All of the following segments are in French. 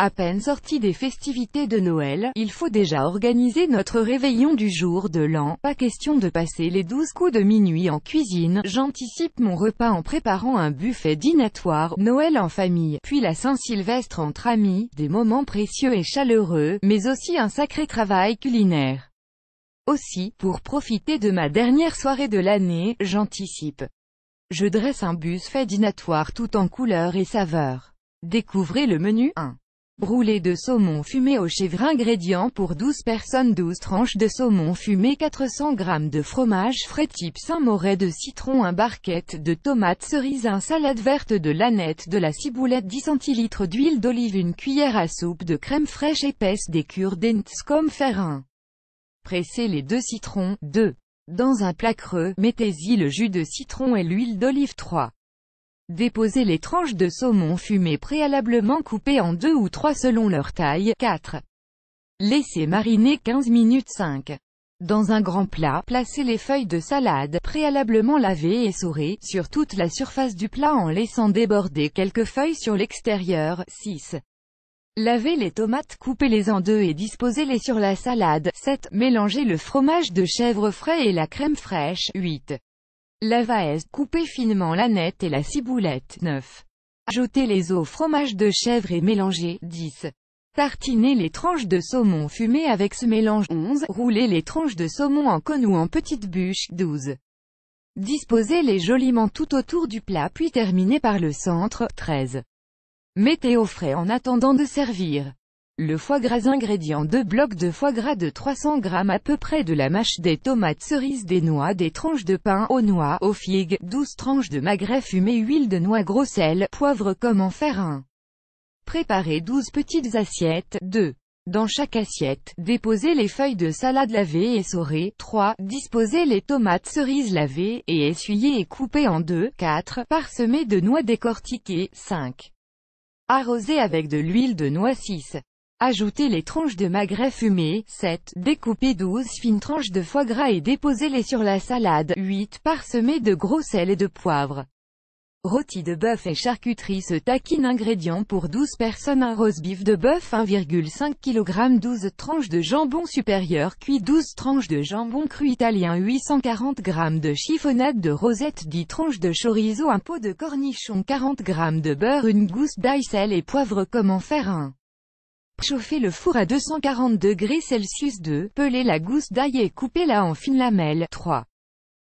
À peine sorti des festivités de Noël, il faut déjà organiser notre réveillon du jour de l'an. Pas question de passer les 12 coups de minuit en cuisine. J'anticipe mon repas en préparant un buffet dînatoire, Noël en famille, puis la Saint-Sylvestre entre amis, des moments précieux et chaleureux, mais aussi un sacré travail culinaire. Aussi, pour profiter de ma dernière soirée de l'année, j'anticipe. Je dresse un buffet dînatoire tout en couleurs et saveurs. Découvrez le menu. 1. Roulé de saumon fumé au chèvre. Ingrédients pour 12 personnes: 12 tranches de saumon fumé, 400 g de fromage frais type Saint-Maurey, de citron, un barquette de tomates cerises, un salade verte, de l'aneth, de la ciboulette, 10 centilitres d'huile d'olive, une cuillère à soupe de crème fraîche épaisse, des cure-dents comme faire 1. Pressez les 2 citrons. 2. Dans un plat creux, mettez-y le jus de citron et l'huile d'olive. 3. Déposez les tranches de saumon fumé préalablement coupées en 2 ou 3 selon leur taille. 4. Laissez mariner 15 minutes. 5. Dans un grand plat, placez les feuilles de salade, préalablement lavées et essorées, sur toute la surface du plat en laissant déborder quelques feuilles sur l'extérieur. 6. Lavez les tomates, coupez-les en 2 et disposez-les sur la salade. 7. Mélangez le fromage de chèvre frais et la crème fraîche. 8. Lavaez, coupez finement l'aneth et la ciboulette. 9. Ajoutez les os, fromage de chèvre et mélangez. 10. Tartinez les tranches de saumon fumé avec ce mélange. 11. Roulez les tranches de saumon en cône ou en petites bûches. 12. Disposez-les joliment tout autour du plat puis terminez par le centre. 13. Mettez au frais en attendant de servir. Le foie gras. Ingrédients: 2 blocs de foie gras de 300 g à peu près, de la mâche, des tomates cerises, des noix, des tranches de pain aux noix, aux figues, 12 tranches de magret fumé, huile de noix, gros sel, poivre. Comment faire 1. Préparez 12 petites assiettes. 2. Dans chaque assiette, déposez les feuilles de salade lavées et essorées. 3. Disposez les tomates cerises lavées, et essuyées et coupées en 2. 4. Parsemez de noix décortiquées. 5. Arrosez avec de l'huile de noix. 6. Ajoutez les tranches de magret fumé. 7. Découpez 12 fines tranches de foie gras et déposez-les sur la salade. 8. Parsemez de gros sel et de poivre. Rôti de bœuf et charcuterie se taquine. Ingrédients pour 12 personnes: un roast-beef de bœuf, 1,5 kg, 12 tranches de jambon supérieur cuit, 12 tranches de jambon cru italien, 840 g de chiffonnade de rosette, 10 tranches de chorizo, un pot de cornichons, 40 g de beurre, une gousse d'ail, sel et poivre. Comment faire 1. Chauffez le four à 240 degrés Celsius. 2. Pelez la gousse d'ail et coupez-la en fines lamelles. 3.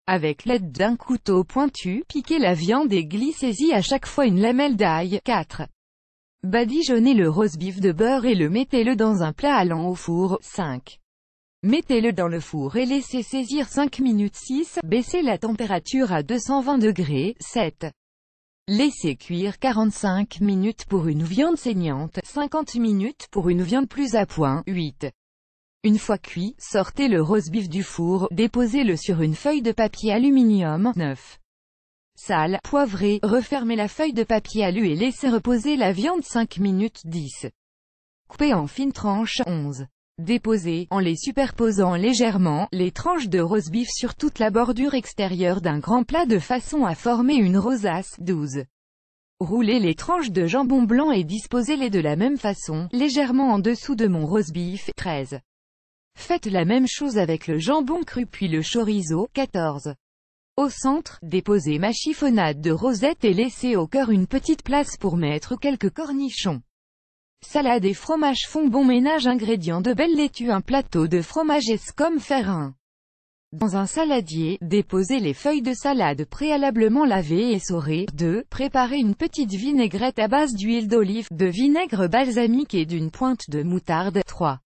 Avec l'aide d'un couteau pointu, piquez la viande et glissez-y à chaque fois une lamelle d'ail. 4. Badigeonnez le roast-beef de beurre et mettez-le dans un plat allant au four. 5. Mettez-le dans le four et laissez saisir 5 minutes. 6. Baissez la température à 220 degrés. 7. Laissez cuire 45 minutes pour une viande saignante, 50 minutes pour une viande plus à point. 8. Une fois cuit, sortez le roast-beef du four, déposez-le sur une feuille de papier aluminium. 9. Sale, poivré, refermez la feuille de papier alu et laissez reposer la viande 5 minutes. 10. Coupez en fines tranches. 11. Déposez, en les superposant légèrement, les tranches de roast-beef sur toute la bordure extérieure d'un grand plat de façon à former une rosace. 12. Roulez les tranches de jambon blanc et disposez-les de la même façon, légèrement en dessous de mon roast-beef. 13. Faites la même chose avec le jambon cru puis le chorizo. 14. Au centre, déposez ma chiffonnade de rosette et laissez au cœur une petite place pour mettre quelques cornichons. Salade et fromage font bon ménage. Ingrédients: de belles laitues, un plateau de fromage et comme faire 1. Dans un saladier, déposez les feuilles de salade préalablement lavées et essorées. 2. Préparez une petite vinaigrette à base d'huile d'olive, de vinaigre balsamique et d'une pointe de moutarde. 3.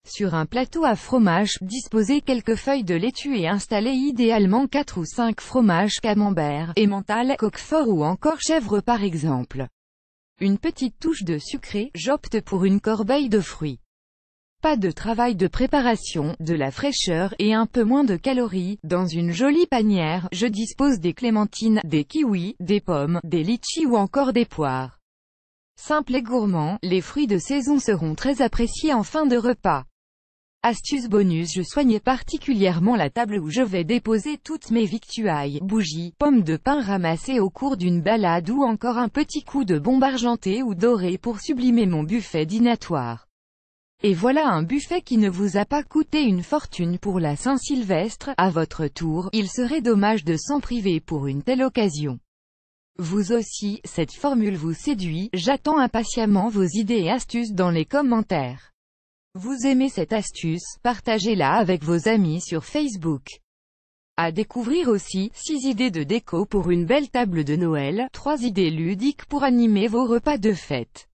Sur un plateau à fromage, disposez quelques feuilles de laitue et installez idéalement 4 ou 5 fromages: camembert, emmental, coquefort ou encore chèvre par exemple. Une petite touche de sucré, j'opte pour une corbeille de fruits. Pas de travail de préparation, de la fraîcheur, et un peu moins de calories. Dans une jolie panière, je dispose des clémentines, des kiwis, des pommes, des litchis ou encore des poires. Simple et gourmand, les fruits de saison seront très appréciés en fin de repas. Astuce bonus: je soignais particulièrement la table où je vais déposer toutes mes victuailles, bougies, pommes de pin ramassées au cours d'une balade ou encore un petit coup de bombe argentée ou dorée pour sublimer mon buffet dînatoire. Et voilà un buffet qui ne vous a pas coûté une fortune pour la Saint-Sylvestre. À votre tour, il serait dommage de s'en priver pour une telle occasion. Vous aussi, cette formule vous séduit? J'attends impatiemment vos idées et astuces dans les commentaires. Vous aimez cette astuce? Partagez-la avec vos amis sur Facebook. À découvrir aussi, 6 idées de déco pour une belle table de Noël, 3 idées ludiques pour animer vos repas de fête.